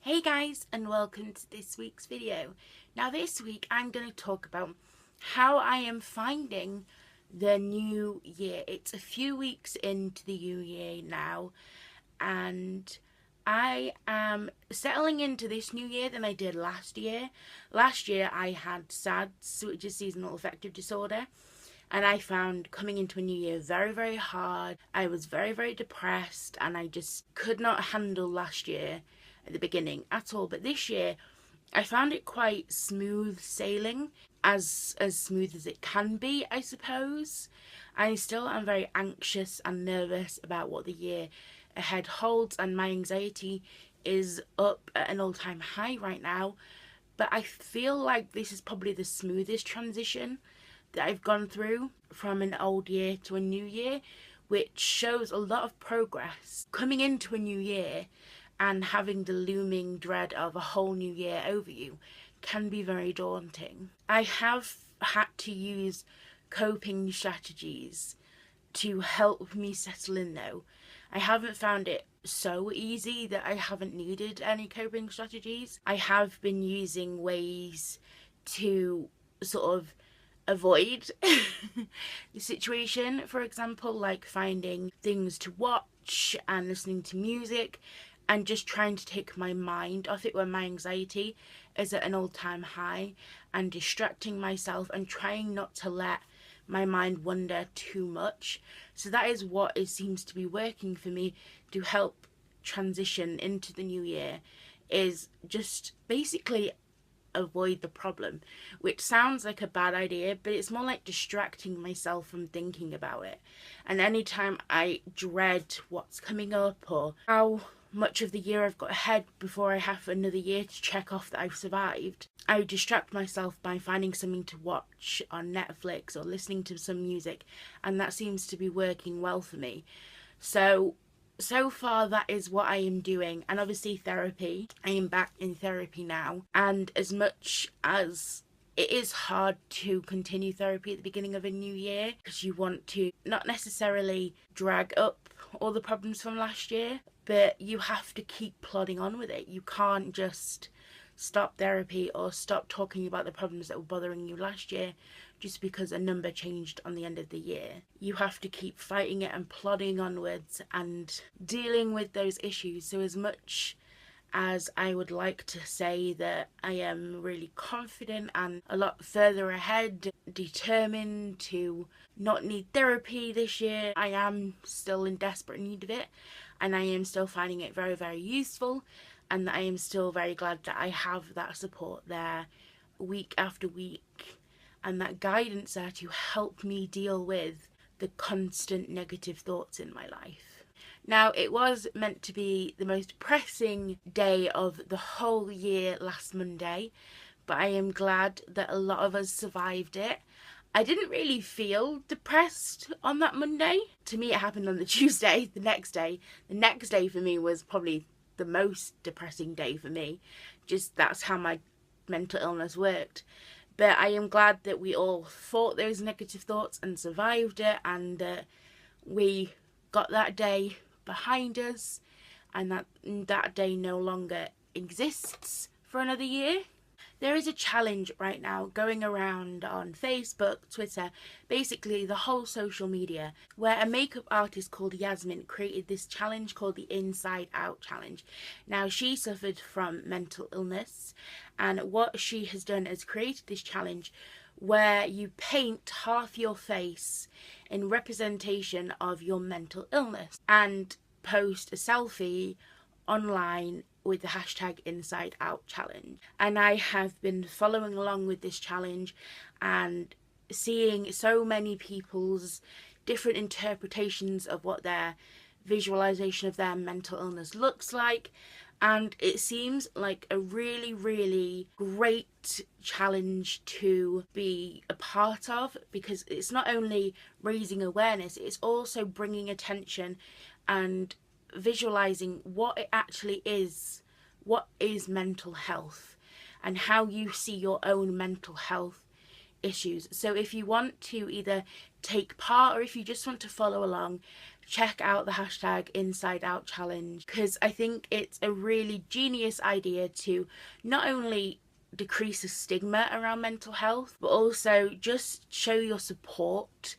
Hey guys, and welcome to this week's video. Now this week I'm going to talk about how I am finding the new year. It's a few weeks into the new year now, and I am settling into this new year than I did last year. Last year I had SADS, which is seasonal affective disorder, and I found coming into a new year very, very hard. I was very, very depressed, and I just could not handle last year at the beginning at all. But this year I found it quite smooth sailing, as smooth as it can be, I suppose. I still am very anxious and nervous about what the year ahead holds, and my anxiety is up at an all-time high right now. But I feel like this is probably the smoothest transition that I've gone through from an old year to a new year, which shows a lot of progress. Coming into a new year and having the looming dread of a whole new year over you can be very daunting. I have had to use coping strategies to help me settle in though. I haven't found it so easy that I haven't needed any coping strategies. I have been using ways to sort of avoid the situation, for example, like finding things to watch and listening to music and just trying to take my mind off it when my anxiety is at an all-time high, and distracting myself and trying not to let my mind wander too much. So that is what it seems to be working for me to help transition into the new year, is just basically avoid the problem, which sounds like a bad idea, but it's more like distracting myself from thinking about it. And anytime I dread what's coming up or how much of the year I've got ahead before I have another year to check off that I've survived, I distract myself by finding something to watch on Netflix or listening to some music, and that seems to be working well for me. So far that is what I am doing. And obviously therapy, I am back in therapy now, and as much as it is hard to continue therapy at the beginning of a new year because you want to not necessarily drag up all the problems from last year, but you have to keep plodding on with it. You can't just stop therapy or stop talking about the problems that were bothering you last year just because a number changed on the end of the year. You have to keep fighting it and plodding onwards and dealing with those issues. So as much as I would like to say that I am really confident and a lot further ahead, determined to not need therapy this year, I am still in desperate need of it, and I am still finding it very, very useful, and that I am still very glad that I have that support there week after week and that guidance there to help me deal with the constant negative thoughts in my life. Now, it was meant to be the most depressing day of the whole year last Monday, but I am glad that a lot of us survived it. I didn't really feel depressed on that Monday. To me, it happened on the Tuesday, the next day. The next day for me was probably the most depressing day for me. Just that's how my mental illness worked. But I am glad that we all fought those negative thoughts and survived it, and that we got that day behind us, and that day no longer exists for another year. There is a challenge right now going around on Facebook, Twitter, basically the whole social media, where a makeup artist called Yasmin created this challenge called the Inside Out Challenge. Now, she suffered from mental illness, and what she has done is created this challenge where you paint half your face in representation of your mental illness and post a selfie online with the hashtag Inside Out Challenge. And I have been following along with this challenge and seeing so many people's different interpretations of what their visualization of their mental illness looks like, and it seems like a really, really great challenge to be a part of, because it's not only raising awareness, it's also bringing attention and visualizing what it actually is, what is mental health, and how you see your own mental health issues. So if you want to either take part or if you just want to follow along, check out the hashtag Inside Out Challenge, because I think it's a really genius idea to not only decrease the stigma around mental health, but also just show your support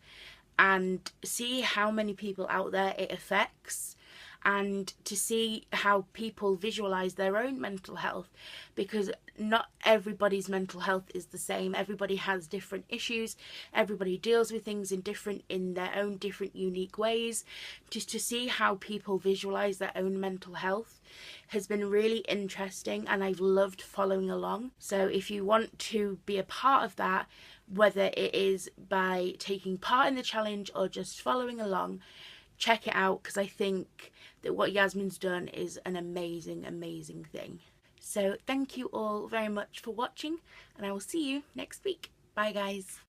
and see how many people out there it affects, and to see how people visualize their own mental health, because not everybody's mental health is the same. Everybody has different issues, everybody deals with things in their own different unique ways. Just to see how people visualize their own mental health has been really interesting, and I've loved following along. So if you want to be a part of that, whether it is by taking part in the challenge or just following along, check it out, because I think that what Yasmin's done is an amazing, amazing thing. So thank you all very much for watching, and I will see you next week. Bye guys.